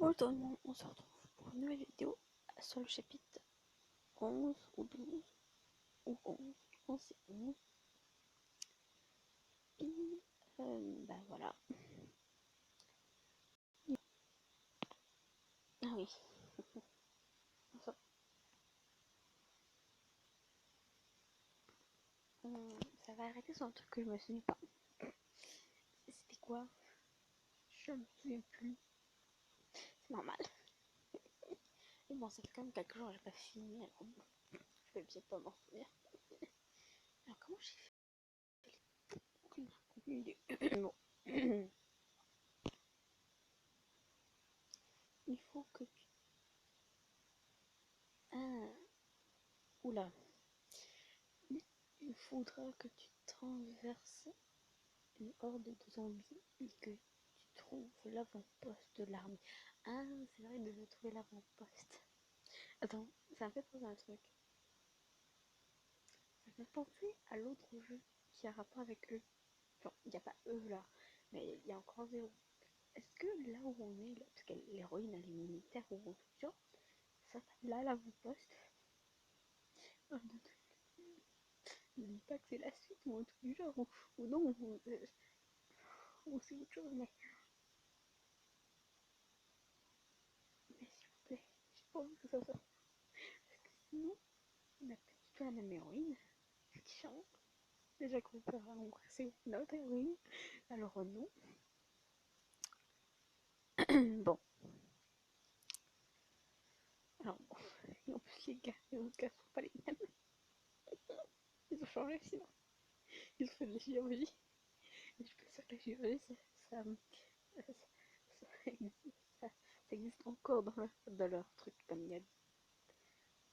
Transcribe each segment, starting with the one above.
Aujourd'hui, on se retrouve pour une nouvelle vidéo sur le chapitre 11 ou 12 ou 11. Je pense que c'est 11. Et bah voilà. Ah oui. Ça, ça va arrêter sur un truc que je me souviens pas. C'était quoi? Je me souviens plus. C'est normal. Mais bon, ça fait quand même quelques jours que j'ai pas fini. Alors bon, je vais bien pas m'en souvenir. Alors comment j'ai fait? Aucune idée. Bon. Il faut que tu... Ah. Oula. Il faudra que tu transverses une horde de zombies et que tu trouves l'avant-poste de l'armée. Ah, c'est vrai, de trouver l'avant-poste. Attends, ça me fait penser à un truc. Ça me fait penser à l'autre jeu qui a rapport avec eux. Enfin, il n'y a pas eux là, mais il y a encore zéro. Est-ce que là où on est, là, parce que l'héroïne elle est militaire ou tout genre, ça là l'avant-poste? Oh, ne dis pas que c'est la suite ou un truc du genre, ou non, ou c'est autre chose, mais s'il vous plaît, j'ai pas envie que ça soit. Parce que sinon, on n'a pas du tout la même héroïne qui change. Déjà qu'on peut rembrasser notre héroïne, alors non. Bon, alors bon, et en plus les autres gars sont pas les mêmes. Ils ont changé sinon. Ils ont fait de la chirurgie. Et je suis pas sûre que la chirurgie, ça existe encore dans leur truc. Comme il y a...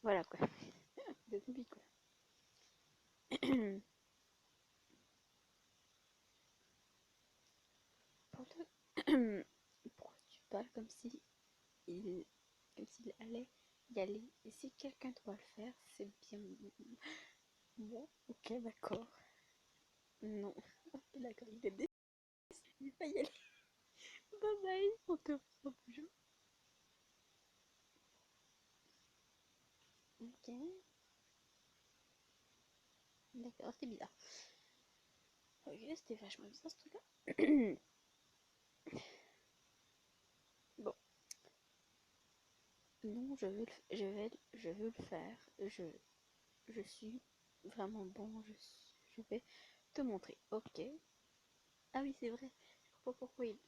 Voilà quoi. Des zombies quoi. Pourquoi tu parles comme si comme s'il allait y aller? Et si quelqu'un doit le faire, c'est bien bon. Ok, d'accord. Non. Ok, d'accord, il est décidé. Il va y aller. Bye bye. On te revoit plus jamais. Ok. D'accord, c'était bizarre. Ok, c'était vachement bizarre ce truc-là. Bon. Non, je veux le faire. Je suis vraiment bon. Je vais te montrer. Ok. Ah oui, c'est vrai. Je comprends pas pourquoi il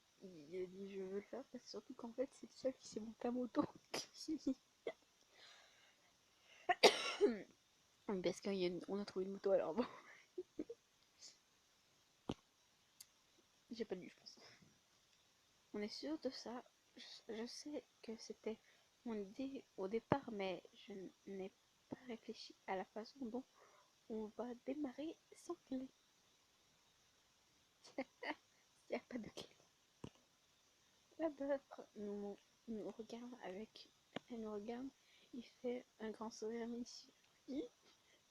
a dit je veux le faire. Parce que surtout qu'en fait, c'est le seul qui s'est monté à moto. Parce qu'on a trouvé une moto alors bon. J'ai pas dû, je pense. On est sûr de ça. Je sais que c'était mon idée au départ, mais je n'ai pas réfléchi à la façon dont on va démarrer sans clé. S'il n'y a pas de clé. La bœuf nous regarde avec... Elle nous regarde. Il fait un grand sourire ici.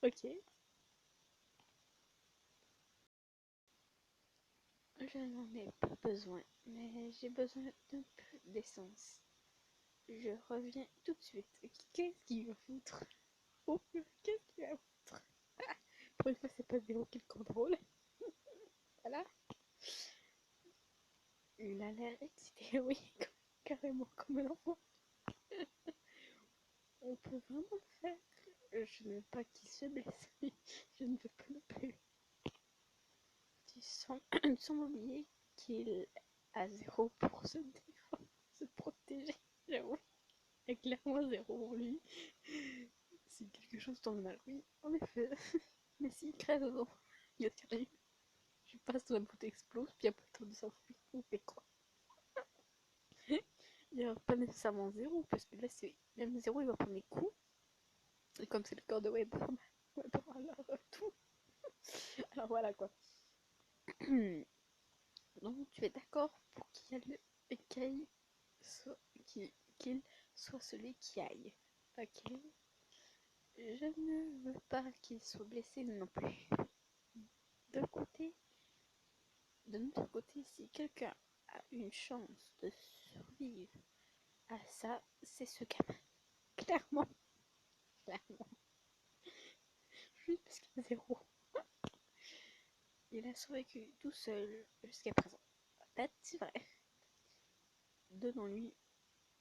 Ok. Je n'en ai pas besoin, mais j'ai besoin d'un peu d'essence. Je reviens tout de suite. Qu'est-ce qu'il va foutre? Oh, qu'est-ce qu'il va foutre? Pour une fois, c'est pas Zéro qui le contrôle. Voilà. Il a l'air excité, oui, carrément comme un enfant. On peut vraiment le faire. Je ne veux pas qu'il se blesse. Je ne veux pas le plus. Tu sembles oublier qu'il a zéro pour se défendre, se protéger. J'avoue. Il y a clairement zéro en lui. Si quelque chose tourne mal, oui, en effet. Mais s'il crève dedans, il arrive. Je passe, la bouteille explose, puis après le temps de s'enfuir. On fait quoi? Il n'y a pas nécessairement zéro, parce que là, c'est même zéro, il va prendre les coups. Et comme c'est le corps de Web, alors tout. Alors voilà quoi. Donc tu es d'accord pour qu'il soit celui qui aille. Ok. Je ne veux pas qu'il soit blessé non plus. De côté, de notre côté, si quelqu'un a une chance de survivre Ah ça, c'est ce gamin. Clairement, clairement. Juste parce qu'il a 0. Il a survécu tout seul jusqu'à présent. Peut-être, c'est vrai. Donnons-lui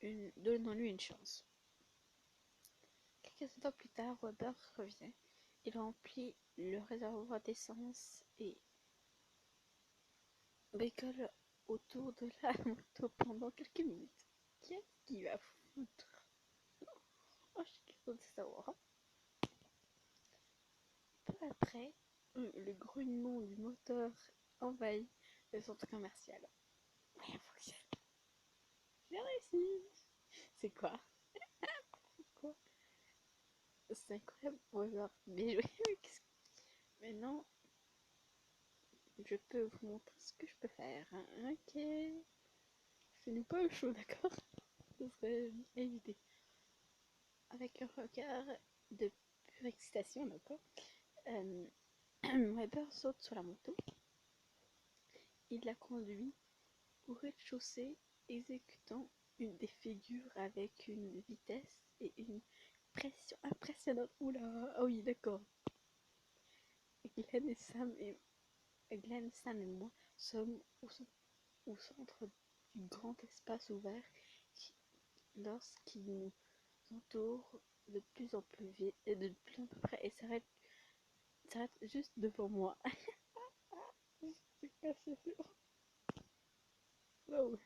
une chance. Quelques temps plus tard, Weber revient. Il remplit le réservoir d'essence et bricole autour de la moto pendant quelques minutes. Qu'est-ce qu'il va foutre? Oh, je suis curieuse de savoir. Peu après, le grognement du moteur envahit le centre commercial. Rien fonctionne. J'ai réussi. C'est quoi? Quoi? C'est incroyable. Weber, bien joué. Maintenant, je peux vous montrer ce que je peux faire. Ok. Fais-nous pas le show, d'accord? Ce serait évité. Avec un regard de pure excitation, d'accord? Weber saute sur la moto. Il la conduit au rez-de-chaussée, exécutant une des figures avec une vitesse et une pression impressionnante. Oula, ah oui, d'accord. Glenn, Sam et moi sommes au centre du grand espace ouvert lorsqu'il nous entoure de plus en plus vite et de plus en plus près et s'arrête juste devant moi. C'est cassé. Wow.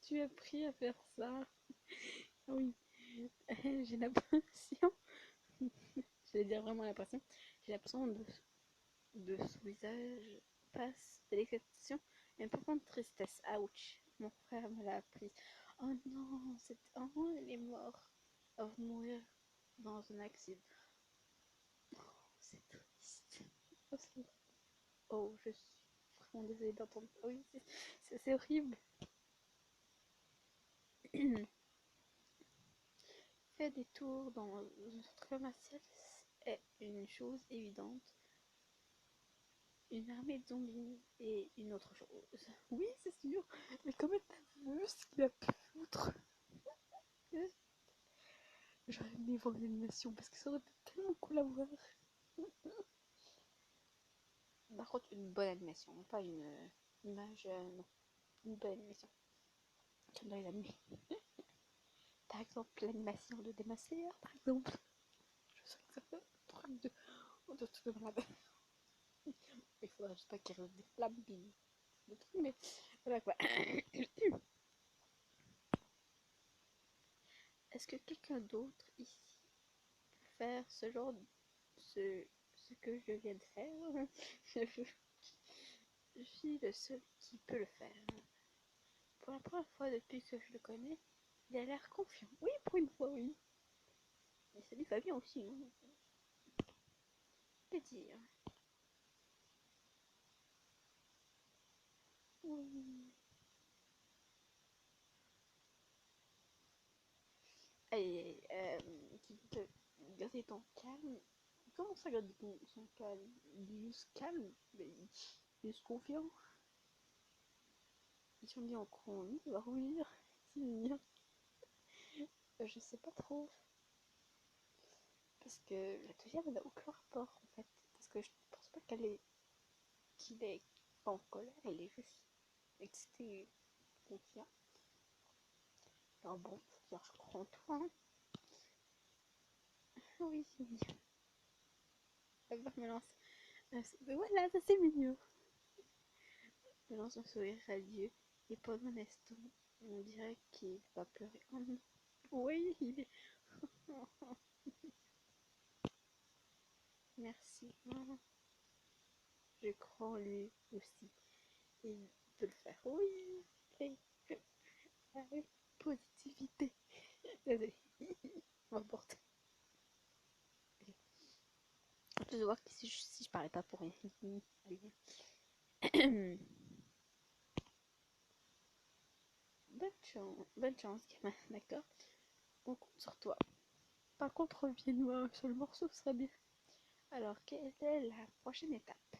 Tu as appris à faire ça? Oui, j'ai l'impression, je vais dire vraiment l'impression, j'ai l'impression de son visage passe de l'excitation à une profonde tristesse. Ouch, mon frère me l'a appris. Oh non, il est mort avant de mourir dans un accident. Oh, c'est triste. Oh, je suis vraiment désolée d'entendre. Oui, c'est horrible. Faire des tours dans un centre commercial est une chose évidente. Une armée de zombies et une autre chose. Oui, c'est sûr. Mais comment t'as vu ce qu'il a pu foutre? J'aurais aimé voir une animation parce que ça aurait été tellement cool à voir. Par contre, une bonne animation, pas une image, non. Une bonne animation. Comme dans les animés. Par exemple, l'animation de Demacia, par exemple. Je sais que ça fait un truc de tout de malade. Il faudrait juste pas qu'il y ait des flammes, des trucs, mais voilà quoi. Est-ce que quelqu'un d'autre ici peut faire ce que je viens de faire? Je suis le seul qui peut le faire. Pour la première fois depuis que je le connais, il a l'air confiant. Oui, pour une fois, oui. Et ça lui va bien aussi, hein. Je peux dire. Oui. Allez, qui te garder ton calme. Comment ça garder son calme? Il est juste calme, mais il est juste confiant. Ils sont dit en chronique, il va rouiller. C'est mignon. Je sais pas trop. Parce que la deuxième, elle n'a aucun rapport en fait. Parce que je pense pas qu'il est pas en colère, il est juste excité, confiant. Alors bon, alors je crois en toi. Hein. Oui, c'est mignon. Elle me lance. Voilà, ça c'est mignon. Me lance un sourire radieux. Et pendant un instant, on dirait qu'il va pleurer. Oh non. Oui, il est. Merci. Oh, je crois en lui aussi. Il peut le faire. Oui, avec positivité. Désolée. On va porter. Je vais voir si je parlais pas pour rien. Bonne chance, gamin, d'accord? On compte sur toi. Par contre, reviens-nous à un seul morceau, ce serait bien. Alors, quelle est la prochaine étape?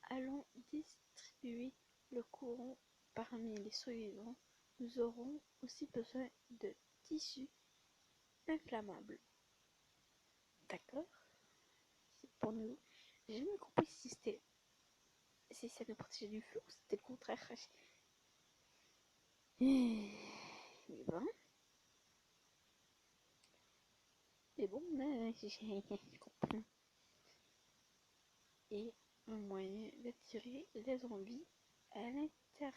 Allons distribuer le courant parmi les survivants nous aurons aussi besoin de tissus inflammables. D'accord? C'est pour nous. J'ai jamais compris si ça nous protégeait du feu ou c'était le contraire. Mais bon. Mais bon, j'ai compris. Et un moyen d'attirer les zombies à l'intérieur.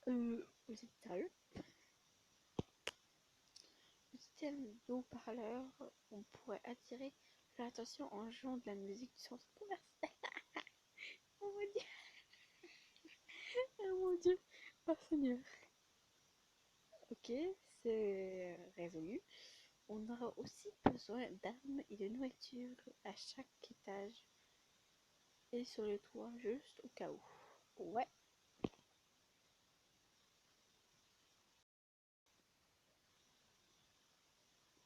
Vous êtes sérieux? Le système d'eau-parleur, on pourrait attirer l'attention en jouant de la musique du centre commercial. Oh mon dieu, oh mon dieu, oh Seigneur. Ok, c'est résolu. On aura aussi besoin d'armes et de nourriture à chaque étage et sur le toit, juste au cas où. Ouais.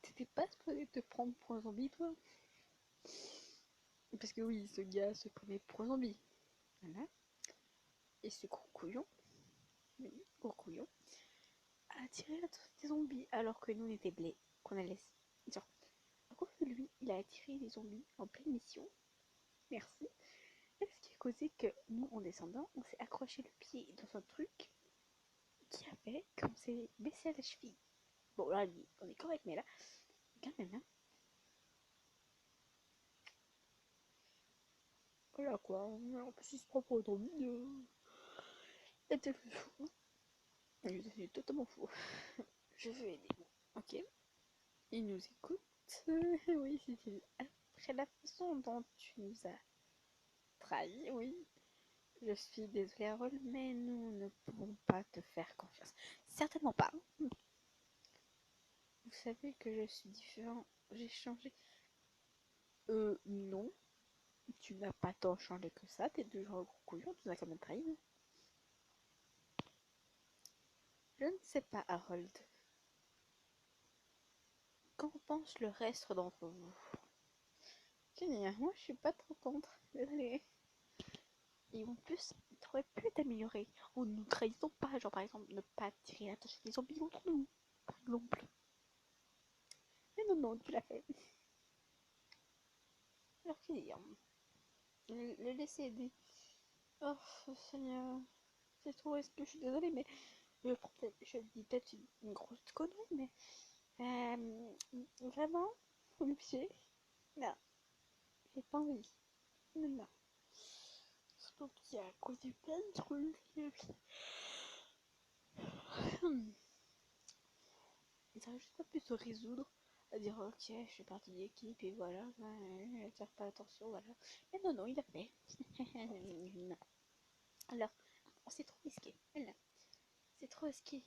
T'étais pas supposé te prendre pour un zombie, toi? Parce que oui, ce gars se prenait pour un zombie. Voilà. Et ce gros couillon, oui, gros couillon, a attiré l'attention des zombies alors que nous on était blés, qu'on allait. Genre, à cause de lui, il a attiré les zombies en pleine mission. Merci. Et ce qui a causé que nous, en descendant, on s'est accroché le pied dans un truc qui a fait qu'on s'est baissé à la cheville. Bon, là, on est correct, mais là, quand même, hein. Voilà quoi. En plus, il se prend pour un zombie. C'est fou. C'est totalement faux. Je veux aider. Ok. Il nous écoute. Oui, c'est après la façon dont tu nous as trahis, oui. Je suis désolée, Harold, mais nous ne pouvons pas te faire confiance. Certainement pas. Vous savez que je suis différent. J'ai changé. Non. Tu n'as pas tant changé que ça. T'es toujours un gros couillon. Tu nous as quand même trahi. Je ne sais pas, Harold. Qu'en pense le reste d'entre vous? Moi je suis pas trop contre. Désolée. Et en plus, t'aurais pu t'améliorer en nous trahissant pas. Genre par exemple, ne pas tirer l'attention des zombies contre nous. Par exemple. Mais non, non, tu l'as fait. Alors que dire, le laisser aider. Oh, Seigneur. C'est trop risqué, je suis désolée, mais je dis peut-être une grosse connerie, mais vraiment, le pied, non, j'ai pas envie. Non, non. Surtout qu'il y a causé plein de trucs. Ça aurait juste pas pu se résoudre à dire ok, je suis partie d'équipe et voilà, ouais, faire pas attention, voilà. Mais non, non, il a fait. Non. Alors, c'est trop risqué. Voilà. C'est trop risqué.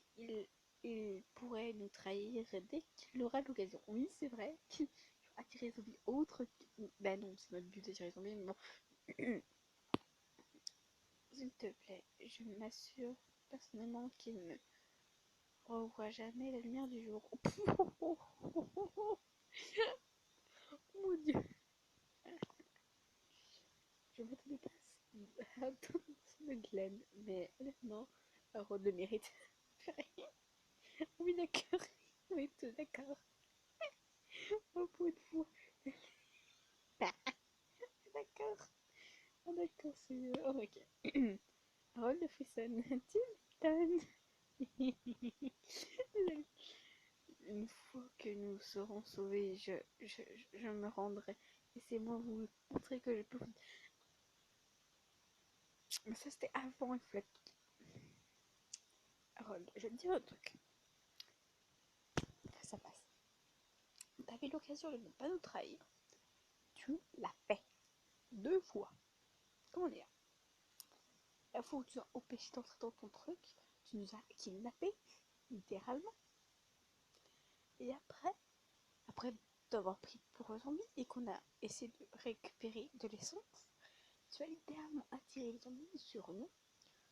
Il pourrait nous trahir dès qu'il aura l'occasion. Oui, c'est vrai. Attirer les zombies autres. Ben non, c'est notre but d'attirer les zombies, mais bon. S'il te plaît, je m'assure personnellement qu'il ne revoit jamais la lumière du jour. Oh mon dieu. Je m'attendais pas à de Glenn, mais honnêtement, Harold le mérite. Oui, d'accord. Oui, tout d'accord. Oh, pour une fois. D'accord. Oh, d'accord, c'est. Oh, ok. Harold le frissonne. Tim Une fois que nous serons sauvés, je me rendrai. Laissez-moi vous montrer que je peux. Mais ça, c'était avant, il fallait. Harold, je vais te dire un truc. Ça passe. T'avais l'occasion de ne pas nous trahir. Tu l'as fait. 2 fois. Comment dire? La fois où tu as empêché d'entrer dans ton truc, tu nous as kidnappés, littéralement. Et après t'avoir pris pour un zombie et qu'on a essayé de récupérer de l'essence, tu as littéralement attiré les zombies sur nous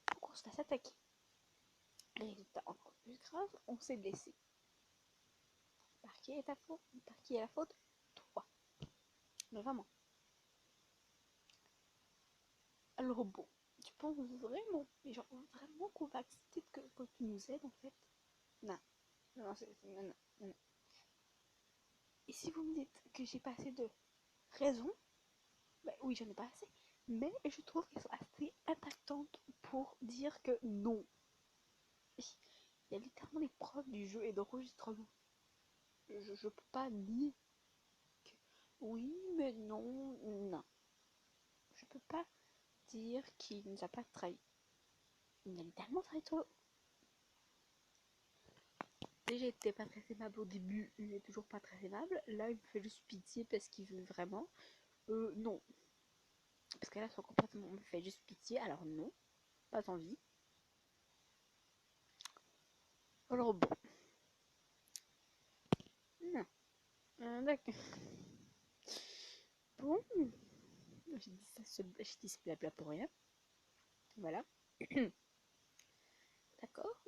pour qu'on se fasse attaquer. Résultat encore plus grave, on s'est blessé. Par qui est ta faute? Par qui est la faute? Toi. Mais vraiment. Alors bon, pense vraiment, mais genre vraiment qu'on va accepter que tu nous aides en fait. Non, non, non, non, non. Et si vous me dites que j'ai pas assez de raisons, bah oui, j'en ai pas assez, mais je trouve qu'elles sont assez impactantes pour dire que non. Il y a littéralement des preuves du jeu et d'enregistrement. Je peux pas nier que oui, mais non, non. Je peux pas dire qu'il nous a pas trahi. Il nous a littéralement trahi toi. Déjà, il était pas très aimable au début, il est toujours pas très aimable. Là, il me fait juste pitié parce qu'il veut vraiment. Non. Parce que là, son comportement me fait juste pitié, alors non, pas envie. Alors bon. Non. D'accord. Bon. J'ai dit ça, j'ai dit ce blabla pour rien. Voilà. D'accord.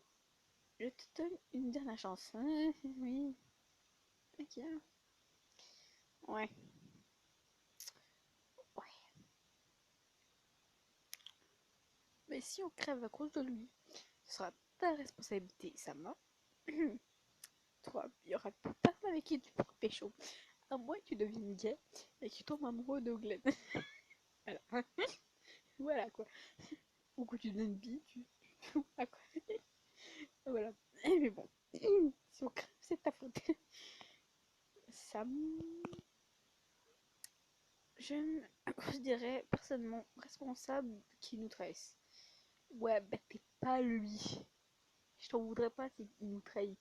Je te donne une dernière chance. Oui. Ok. Ouais. Ouais. Mais si on crève à cause de lui, ce sera ta responsabilité, ça va. Toi, il y aura plus personne avec qui tu pourras pécho. À moins que tu deviennes gay et que tu tombes amoureux de Glenn. Voilà. Voilà quoi. Ou que tu deviennes bi, voilà quoi. Voilà. Mais bon. Si on crève, c'est ta faute. Sam. Je me considérais personnellement responsable qui nous trahisse. Ouais, bah t'es pas lui. Je t'en voudrais pas s'il nous trahit.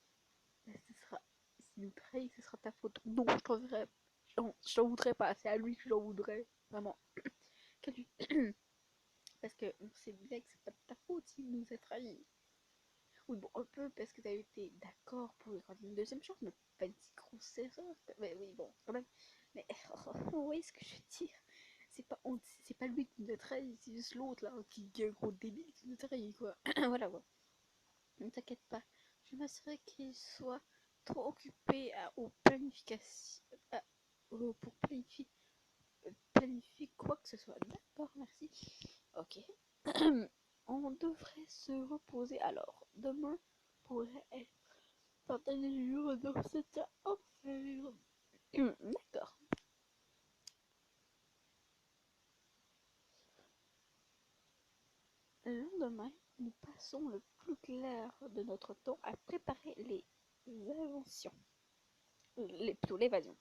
Mais ce sera. S'il nous trahit, ce sera ta faute. Non, je t'en voudrais. Je t'en voudrais pas. C'est à lui que je t'en voudrais. Vraiment. Qu'à lui. Parce que on sait bien que c'est pas de ta faute s'il nous a trahis. Oui, bon, un peu parce que t'as été d'accord pour lui accorder une deuxième chance, mais pas une si grosse erreur. Mais oui, bon, quand même. Mais vous voyez ce que je veux dire? C'est pas lui qui nous a trahi, c'est juste l'autre là, qui est un gros débile qui nous a trahi, quoi. Voilà, quoi. Ne t'inquiète pas, je m'assurerai qu'il soit trop occupé aux planifications. Pour planifier quoi que ce soit. D'accord, merci. Ok. On devrait se reposer alors. Demain pourrait être un dernier jour dans cet enfer. D'accord. Le lendemain, nous passons le plus clair de notre temps à préparer les inventions. Plutôt l'évasion.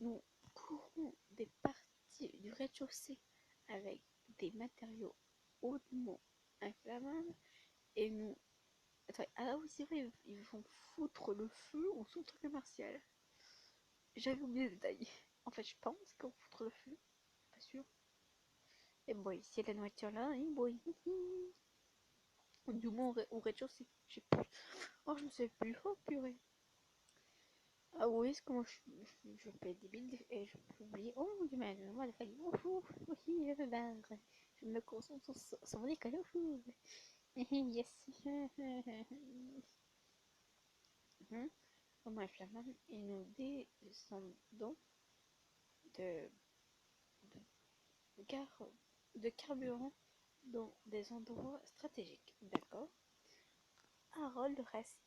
Nous courons des parties du rez-de-chaussée avec des matériaux hautement inflammables et nous. Attends, ah oui, c'est vrai, ils vont foutre le feu au centre commercial. J'avais oublié le détail. En fait, je pense qu'on foutre le feu, pas sûr. Et bon, ici, la nourriture là, hein, boy. Du moins au rez-de-chaussée, je sais plus. Oh, je ne sais plus. Oh, purée. Ah oui, c'est comment je fais des billes et je peux oublier. Oh mon dieu, mais moi, il fallait. Oui, je me concentre sur mon école. Yes. Bon, bref, et nous descendons de, de, car, de carburant dans des endroits stratégiques. D'accord. Harold reste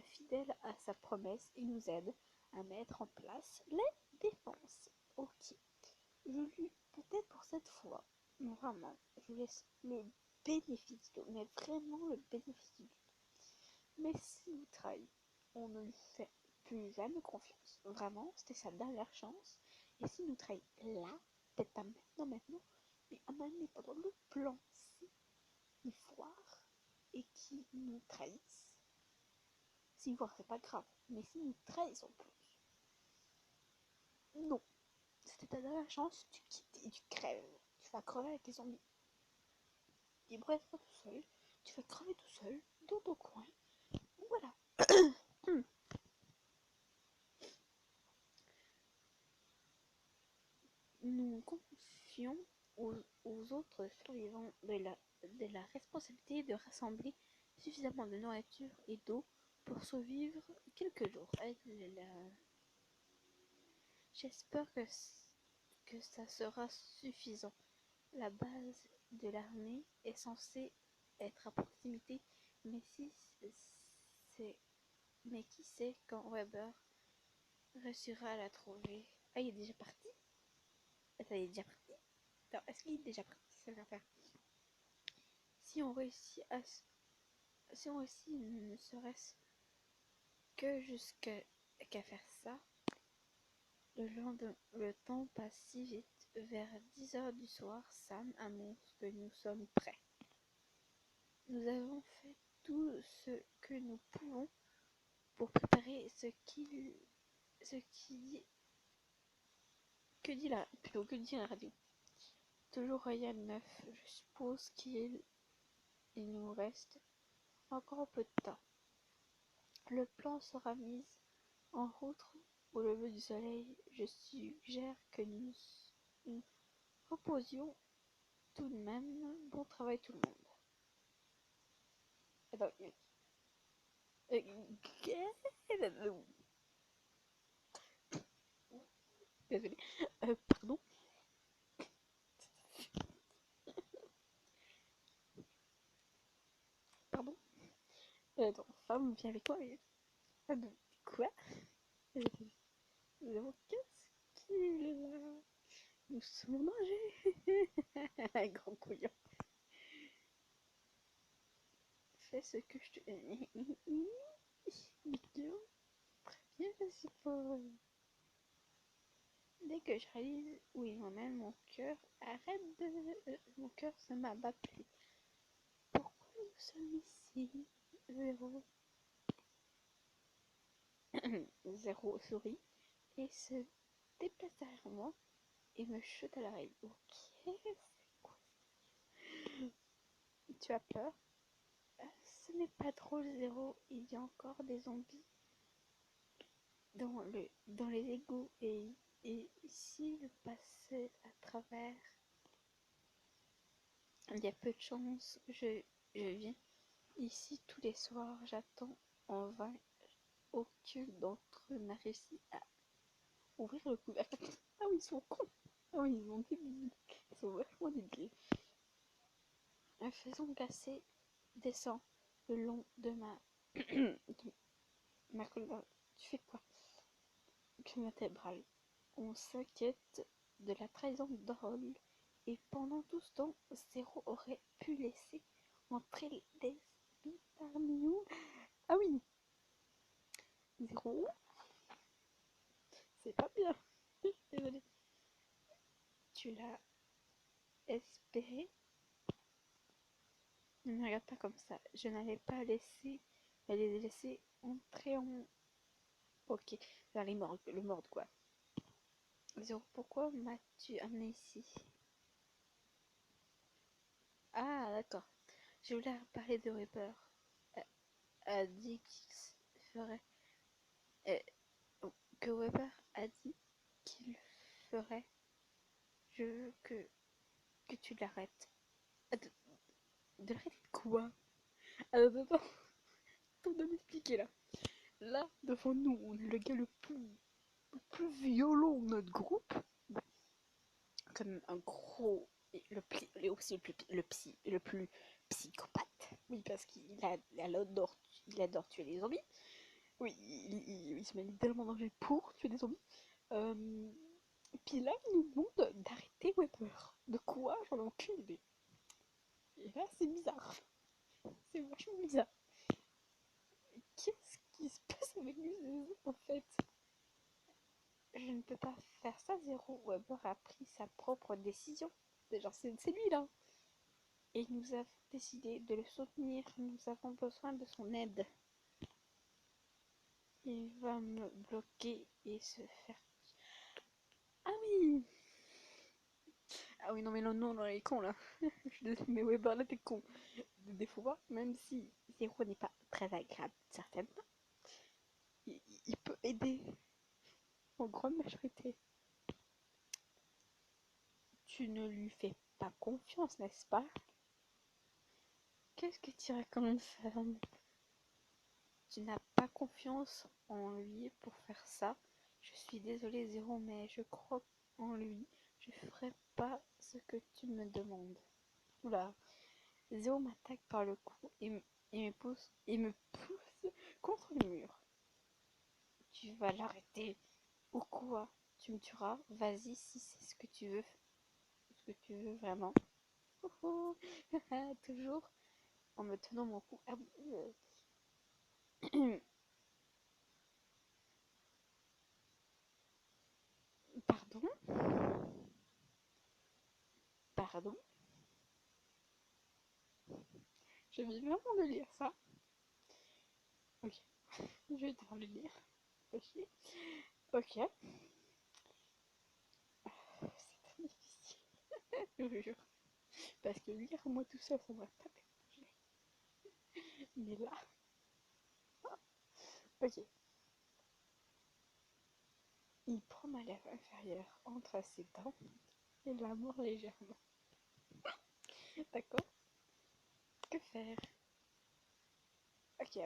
fidèle à sa promesse et nous aide à mettre en place les défenses. Ok. Je lui, peut-être pour cette fois, vraiment, je laisse le bénéfice du doute, mais vraiment le bénéfice du doute. Mais s'il nous trahit, on ne lui fait plus jamais confiance. Vraiment, c'était sa dernière chance. Et s'il nous trahit là, peut-être pas maintenant, mais à un moment donné, pendant le plan, si il foire et qu'il nous trahisse, s'il foire, c'est pas grave, mais s'il nous trahit en plus, non. C'était ta dernière chance, tu quittes et tu crèves. Tu vas crever avec les zombies. Libre être tout seul, tu vas crever tout seul, dans ton coin. Voilà. Nous confions aux autres survivants de la responsabilité de rassembler suffisamment de nourriture et d'eau pour survivre quelques jours. J'espère que ça sera suffisant. La base de l'armée est censée être à proximité, mais c'est mais qui sait quand Weber réussira à la trouver. Ah, il est déjà parti? Attends, il est déjà parti? Attends, est-ce qu'il est déjà parti? C'est l'affaire. Si on réussit à si on réussit ne serait-ce que jusqu'à faire ça, le temps passe si vite. Vers 10 heures du soir, Sam annonce que nous sommes prêts. Nous avons fait tout ce que nous pouvons pour préparer ce qui dit que dit la radio. Toujours rien de neuf. Je suppose il nous reste encore un peu de temps. Le plan sera mis en route au lever du soleil. Je suggère que nous reposions tout de même. Bon travail tout le monde. Attends, désolé. Pardon. Pardon. Attends, femme, viens avec moi. Quoi? Nous avons qu'est-ce qu'il a? Nous sommes nagés. Un grand couillon. Fais ce que je te... Très bien, c'est pas... Dès que je réalise où il m'emmène, mon cœur arrête de... Mon cœur se m'abat plus. Pourquoi nous sommes ici? Zéro. Zéro sourit et se déplace derrière moi et me chute à l'oreille. Ok, c'est quoi? Tu as peur? Ce n'est pas drôle, Zéro. Il y a encore des zombies dans les égouts et s'ils passaient à travers, il y a peu de chance. Je viens ici tous les soirs, j'attends en vain. Aucun d'entre eux n'a réussi à ouvrir le couvercle. Ah oui, ils sont cons. Ah oui, ils sont débiles. Ils sont vachement débiles. Un faisan glacé descend le long de ma colonne. Tu fais quoi? Vertébrale. On s'inquiète de la trahison d'Harold et pendant tout ce temps, Zéro aurait pu laisser entrer des zombies parmi nous. Ah oui, Zéro, c'est pas bien. Désolée. Tu l'as espéré? Ne me regarde pas comme ça. Je n'allais pas les laisser entrer en... Ok, vers le mordre quoi. Zéro, pourquoi m'as-tu amené ici? Ah, d'accord. Je voulais parler de Reaper. A dit qu'il ferait... euh, que Weber a dit qu'il ferait. Je veux que tu l'arrêtes. De l'arrêter de quoi? Attends, attends de m'expliquer là. Là, devant nous, on est le gars le plus violent de notre groupe. Comme un gros... Et aussi le plus psychopathe. Oui, parce il adore tuer les zombies. Oui, il se met littéralement en danger pour tuer des zombies. Euh, Puis là, il nous demande d'arrêter Weber. De quoi? J'en ai aucune idée. Et là, c'est bizarre. C'est vachement bizarre. Qu'est-ce qui se passe avec lui en fait? Je ne peux pas faire ça, Zéro. Weber a pris sa propre décision. C'est lui là. Et nous avons décidé de le soutenir. Nous avons besoin de son aide. Il va me bloquer et se faire... Ah oui! Ah oui, non mais non, il est con là. Je suis désolée, mais Weber là, t'es con. Des fois, même si Zéro n'est pas très agréable, certainement, il peut aider en grande majorité. Tu ne lui fais pas confiance, n'est-ce pas? Qu'est-ce que tu racontes, femme? Tu n'as pas confiance en lui pour faire ça. Je suis désolée, Zéro, mais je crois en lui. Je ferai pas ce que tu me demandes. Oula. Zéo m'attaque par le cou et me pousse contre le mur. Tu vas l'arrêter ou quoi? Tu me tueras? Vas-y si c'est ce que tu veux. Ce que tu veux vraiment. Oh, oh. Toujours en me tenant mon cou. Ah, pardon? Pardon? Je viens vraiment de lire ça. Ok, je vais devoir le lire. Ok. Ok. C'est très difficile. Je vous jure. Parce que lire moi tout seul, ça m'aurait pas dérangé. Mais là. Ok. Il prend ma lèvre inférieure entre ses dents et la mord légèrement. D'accord? Que faire? Ok.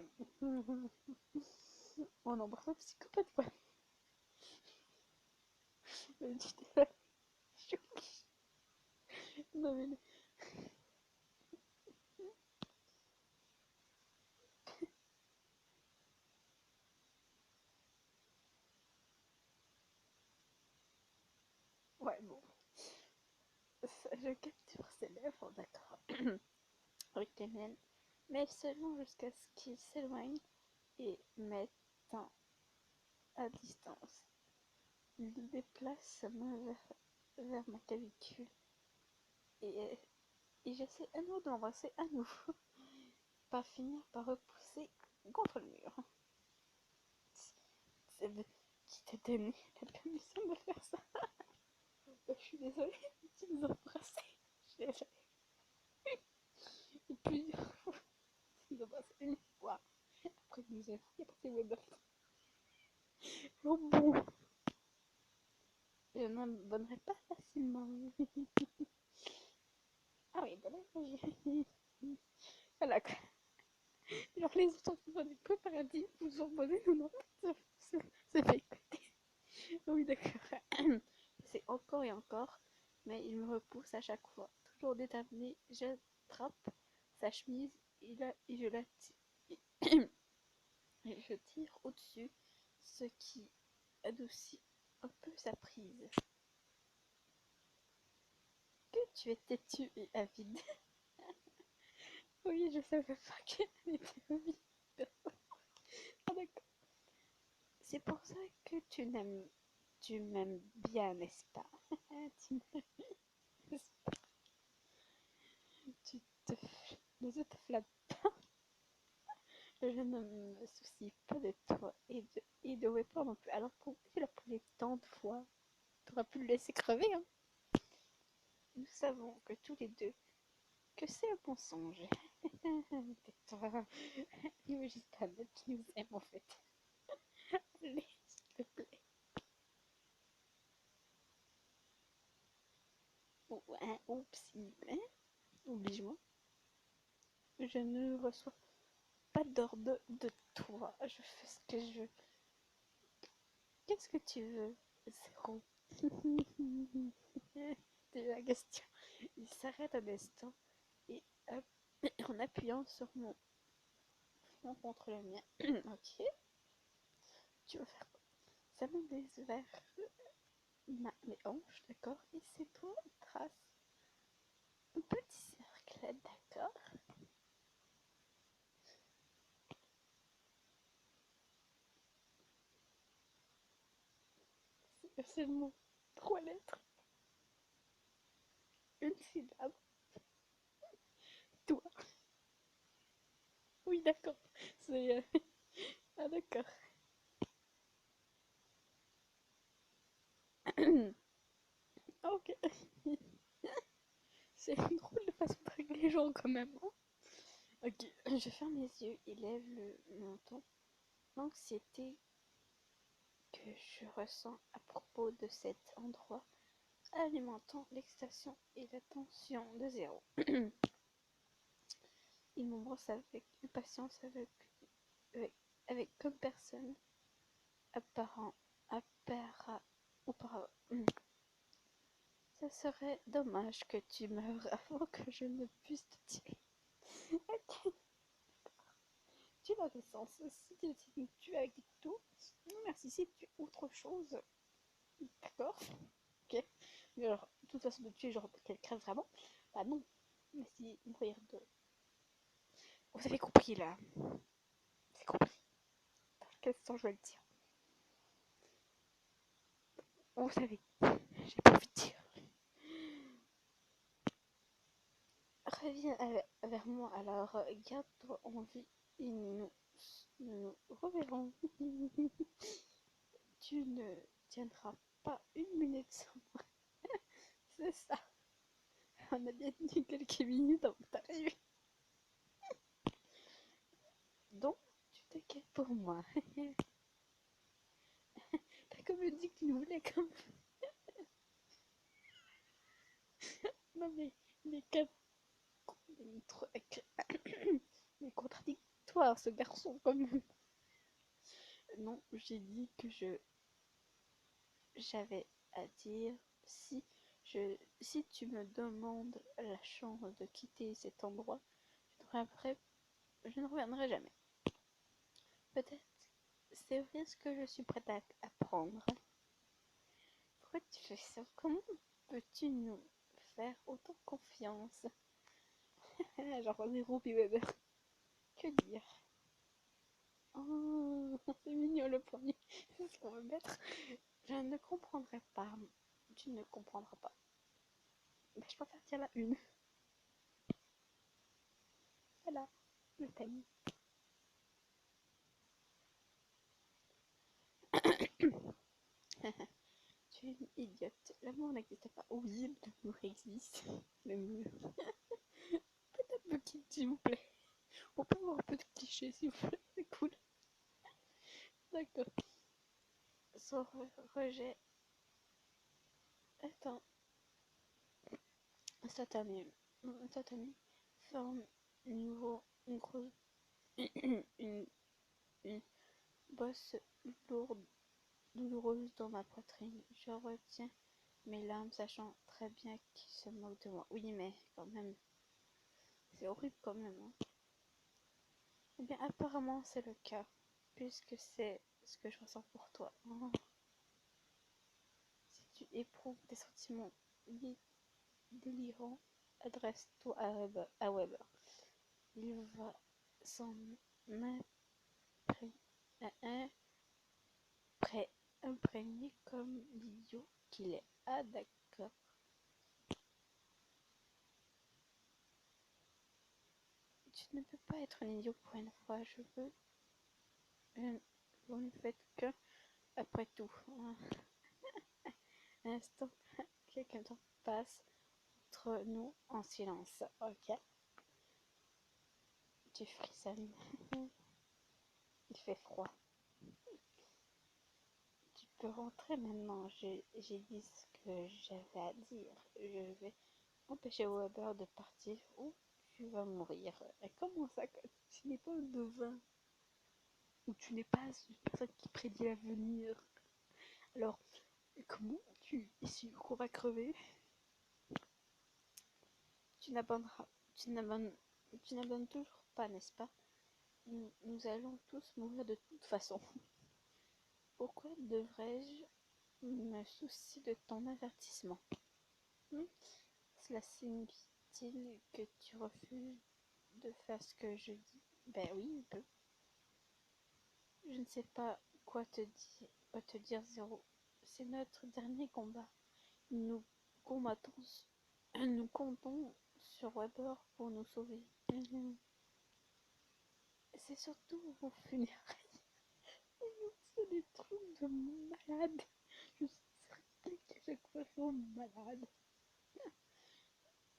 On embrasse un psychopathe, quoi. Mais tu t'es choquée. Non, mais. Ouais, bon. Je capture ses lèvres, d'accord. Avec les miennes. Mais seulement jusqu'à ce qu'il s'éloigne et mette à distance. Il déplace sa main vers ma clavicule et, et j'essaie à nouveau de l'embrasser à nouveau. Pas finir par repousser contre le mur. Qui t'a donné la permission de faire ça? Je suis désolée, tu nous as embrassés. Je suis désolée. Et plusieurs fois, tu nous as embrassés une fois. Après, il nous a passé le bœuf. Oh bon, je n'abandonnerai pas facilement. Ah oui, voilà. Voilà quoi. Genre les autres sont des préparatifs, vous en posez, nous non. Ça fait écouter. Oui, d'accord. C'est encore et encore, mais il me repousse à chaque fois. Toujours déterminé, j'attrape sa chemise et je la tire. Et je tire au-dessus, ce qui adoucit un peu sa prise. Que tu es têtu et avide. Oui, je savais pas qu'elle était avide. Ah, d'accord. C'est pour ça que tu m'aimes bien, n'est-ce pas? Tu tu te, ne te flatte pas. Je ne me soucie pas de toi et de Wepper non plus. Alors pourquoi tu l'as pris tant de fois? T'aurais pu le laisser crever, hein? Nous savons que tous les deux que c'est un mensonge. Tais-toi. N'imagine pas l'autre qui nous aime en fait. Allez, s'il te plaît. Oups, hein? Oblige-moi. Je ne reçois pas d'ordre de toi. Je fais ce que je veux. Qu'est-ce que tu veux, Zéro? C'est la question. Il s'arrête un instant et en appuyant sur mon front contre le mien. Ok. Tu vas faire quoi? Ça me glisse vers mes hanches, d'accord? Et c'est toi, trace un petit cercle, d'accord? C'est seulement 3 lettres, une syllabe. Toi. Oui, d'accord. C'est. Ah, d'accord. Ok. C'est une drôle de façon de régler les gens quand même. Hein. Ok, je ferme les yeux et lève le menton. L'anxiété que je ressens à propos de cet endroit alimentant l'excitation et la tension de Zéro. Il m'embrasse avec impatience, avec, avec comme personne apparent, auparavant. Ce serait dommage que tu meures avant que je ne puisse te tuer. Ok, tu as le sens. Si tu décides de me tuer avec des couteaux, merci. Si tu es autre chose, d'accord. Ok. Mais alors, de toute façon, de tuer genre qu'elle crève vraiment, bah non. Mais si mourir de. Vous avez compris là. C'est compris. Dans quel sens je vais le dire. Vous savez, j'ai pas envie de dire. Reviens vers moi alors, garde-toi en vie et nous reverrons. Tu ne tiendras pas une minute sans moi. C'est ça. On a bien tenu quelques minutes avant d'arriver. Donc, tu t'inquiètes pour moi. T'as comme dit que tu nous voulais comme. Non mais, les quatre. Il est contradictoire ce garçon quand même. Non, j'ai dit que j'avais à dire si tu me demandes la chance de quitter cet endroit, je ne reviendrai jamais. Peut-être c'est un risque que je suis prête à prendre. Pourquoi tu fais ça? Comment peux-tu nous faire autant confiance? Genre zéro puis Weber. Que dire? Oh, c'est mignon le premier. C'est ce qu'on veut mettre. Je ne comprendrai pas. Tu ne comprendras pas. Mais je préfère dire la une. Voilà, le thème. Tu es une idiote. L'amour n'existe pas. Oui, l'amour existe. L'amour. Peut-être un peu qui, s'il vous plaît. On peut avoir un peu de clichés, s'il vous plaît. C'est cool. D'accord. Son rejet. Attends. Satané. Satané forme une grosse. une, une bosse lourde, douloureuse dans ma poitrine. Je retiens mes larmes, sachant très bien qu'il se moque de moi. Oui, mais quand même, c'est horrible quand même. Hein. Eh bien, apparemment, c'est le cas, puisque c'est ce que je ressens pour toi. Oh. Si tu éprouves des sentiments délirants, adresse-toi à Weber. Il va s'en imprégner comme l'idiot qu'il est. Ah, d'accord. Tu ne peux pas être un idiot pour une fois. Vous ne faites que, après tout. Un instant, quelqu'un temps passe entre nous en silence. Ok. Tu frissonnes. Il fait froid. Tu peux rentrer maintenant. J'ai dit ce que j'avais à dire. Je vais empêcher Weber de partir ou tu vas mourir. Et comment ça, tu n'es pas un devin ou tu n'es pas une personne qui prédit l'avenir? Alors, comment tu es sûr qu'on va crever? Tu n'abandonneras, tu n'abandonnes, tu n'abandonnes toujours pas, n'est-ce pas? Nous allons tous mourir de toute façon. Pourquoi devrais-je me soucier de ton avertissement? Cela signifie-t-il que tu refuses de faire ce que je dis? Ben oui, un peu. Je ne sais pas quoi te dire, Zéro. C'est notre dernier combat. Nous combattons, nous comptons sur Weber pour nous sauver. C'est surtout vos funérailles. C'est des trucs de malade. Je suis certaine qu'à chaque fois ils sont malades.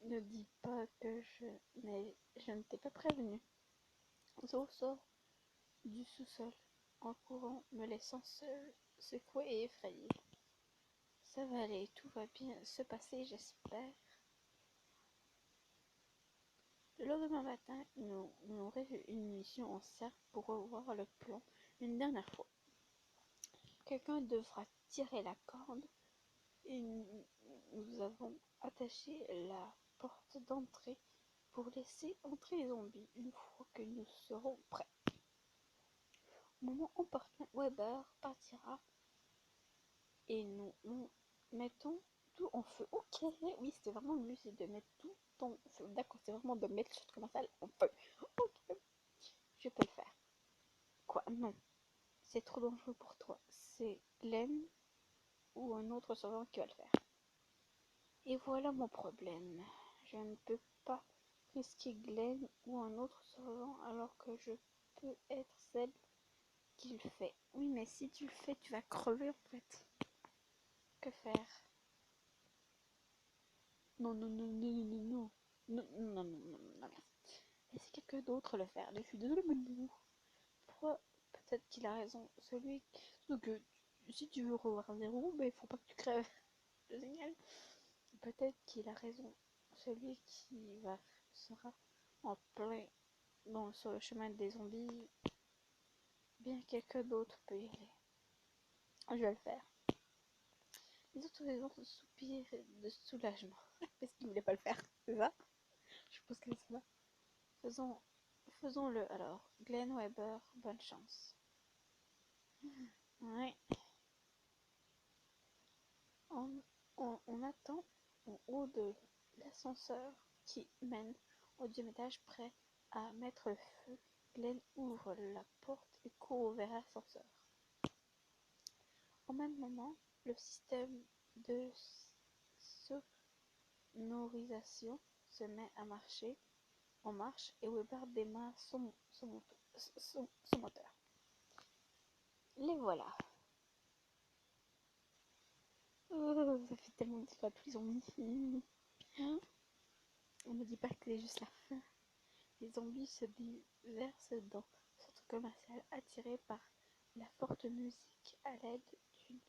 Ne dis pas que je ne t'ai pas prévenu. Zo sort du sous-sol en courant, me laissant seule, secouée et effrayée. Ça va aller, tout va bien se passer, j'espère. Le lendemain matin, nous réunissons en cercle pour revoir le plan une dernière fois. Quelqu'un devra tirer la corde Et nous avons attaché la porte d'entrée pour laisser entrer les zombies une fois que nous serons prêts. Au moment opportun, Weber partira et nous mettons tout en feu. Ok, oui, c'était vraiment le but, c'est de mettre tout en feu. D'accord, c'est vraiment de mettre le centre commercial en feu. Ok, je peux le faire. Quoi? Non, c'est trop dangereux pour toi. C'est Glenn ou un autre servant qui va le faire. Et voilà mon problème. Je ne peux pas risquer Glenn ou un autre servant alors que je peux être celle qui le fait. Oui, mais si tu le fais, tu vas crever en fait. Que faire? Non, non, non, non, non, non, non. Non, non, non, non, non, merci. Laissez quelqu'un d'autre le faire. Je suis désolée, mais non. Pourquoi? Peut-être qu'il a raison. Celui. Donc, si tu veux revoir zéro, ben, il faut pas que tu crèves. Je signale. Peut-être qu'il a raison. Celui qui sera en plein sur le chemin des zombies, bien quelqu'un d'autre peut y aller. Je vais le faire. Les autres raisons soupirent de soulagement parce qu'ils ne voulaient pas le faire, c'est ça? Je suppose que c'est ça. Faisons-le alors. Glenn Weber, bonne chance. Ouais. On attend en haut de l'ascenseur qui mène au deuxième étage, prêt à mettre le feu. Glenn ouvre la porte et court vers l'ascenseur. Au même moment, le système de sonorisation se met en marche et Weber démarre son moteur. Les voilà. Oh, ça fait tellement de fois tous les zombies. On me dit pas que c'est juste la fin. Les zombies se déversent dans le centre commercial attirés par la forte musique à l'aide d'une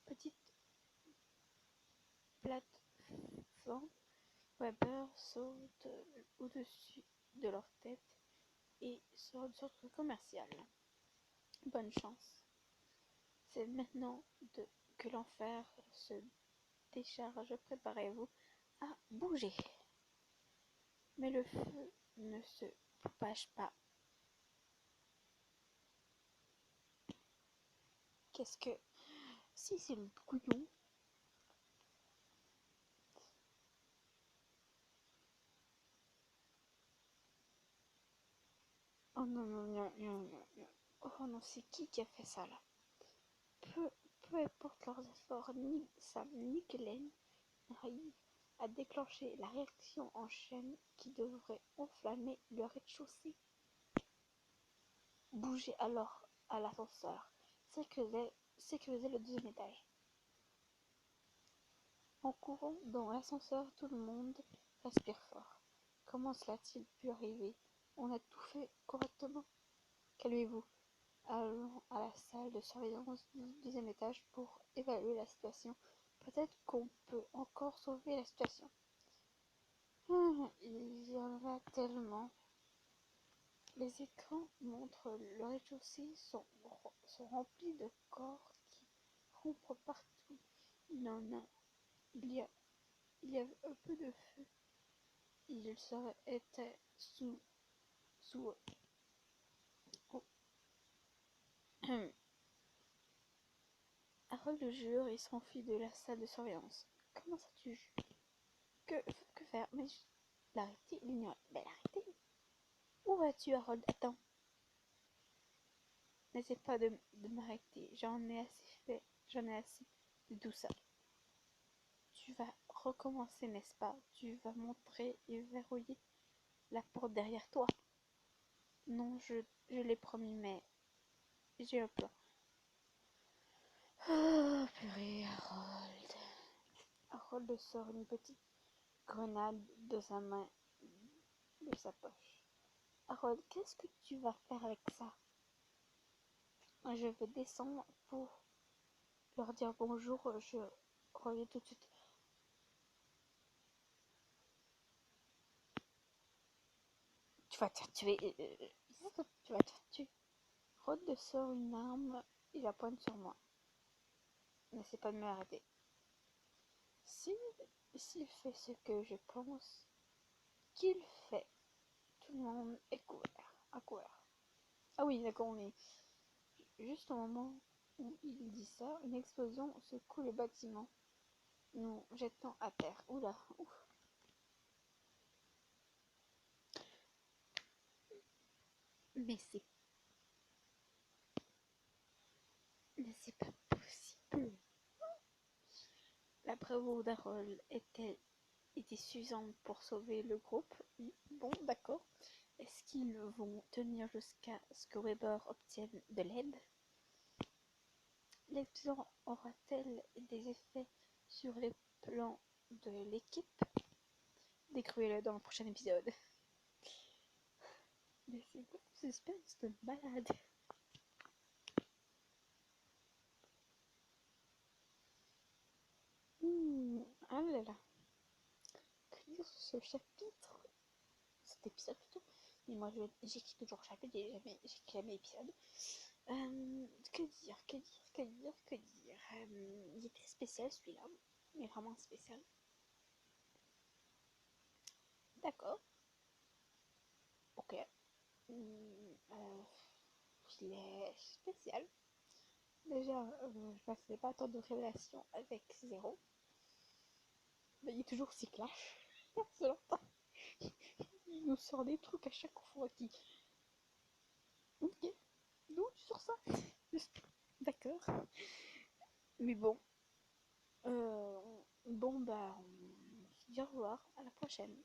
petite plateforme. Weber saute au-dessus de leur tête et sort du centre commercial. Bonne chance. C'est maintenant que l'enfer se décharge. Préparez-vous à bouger. Mais le feu ne se propage pas. Qu'est-ce que... Si c'est le couillon. Oh non, non, non, non, non, non. Oh non, c'est qui a fait ça là? Peu importe leurs efforts, ni Sam ni Glenn n'arrivent à déclencher la réaction en chaîne qui devrait enflammer le rez-de-chaussée. Bougez alors à l'ascenseur. Sécurisez le deuxième étage. En courant dans l'ascenseur, tout le monde respire fort. Comment cela a-t-il pu arriver? On a tout fait correctement. Calmez-vous. Allons à la salle de surveillance du deuxième étage pour évaluer la situation. Peut-être qu'on peut encore sauver la situation. Il y en a tellement. Les écrans montrent le rez-de-chaussée sont remplis de corps qui rompent partout. Il y en a. Il y a un peu de feu. Il serait était sous oh. Harold jure et s'enfuit de la salle de surveillance. Comment ça tu jures? Que faire? Mais l'arrêter, l'ignorer. Ben l'arrêter. Où vas-tu, Harold? Attends. N'essaie pas de m'arrêter. J'en ai assez fait. J'en ai assez de tout ça. Tu vas recommencer, n'est-ce pas? Tu vas montrer et verrouiller la porte derrière toi. Non, je l'ai promis, mais j'ai un plan. Oh, purée, Harold. Harold sort une petite grenade de sa main, de sa poche. Harold, qu'est-ce que tu vas faire avec ça? Je vais descendre pour leur dire bonjour, je reviens tout de suite. Tu vas te faire tuer. Tu vas te faire tuer. Harold sort une arme et la pointe sur moi. N'essaie pas de me l'arrêter. Si, s'il fait ce que je pense qu'il fait, tout le monde est couvert. À couvert. Ah oui, d'accord, mais juste au moment où il dit ça, une explosion secoue le bâtiment, nous jetant à terre. Oula, ouf. Mais c'est pas possible. La bravoure d'Harold était suffisante pour sauver le groupe. Bon, d'accord. Est-ce qu'ils vont tenir jusqu'à ce que Weber obtienne de l'aide? L'explosion aura-t-elle des effets sur les plans de l'équipe? Découvrez-le dans le prochain épisode. Mais c'est quoi ce suspense de malade? Ah là là. Que dire sur ce chapitre? Cet épisode plutôt. Mais moi j'écris toujours chapitre, j'écris jamais épisode. Que dire, que dire, que dire, que dire. Il est très spécial celui-là. Il est vraiment spécial. D'accord. Ok. Il est spécial. Déjà, je passais pas tant de révélations avec Zéro. Mais il est toujours si clash. C'est longtemps. Il nous sort des trucs à chaque fois qui. Ok. D'où tu sors ça? D'accord. Mais bon. Bon bah, on se dit au revoir. À la prochaine.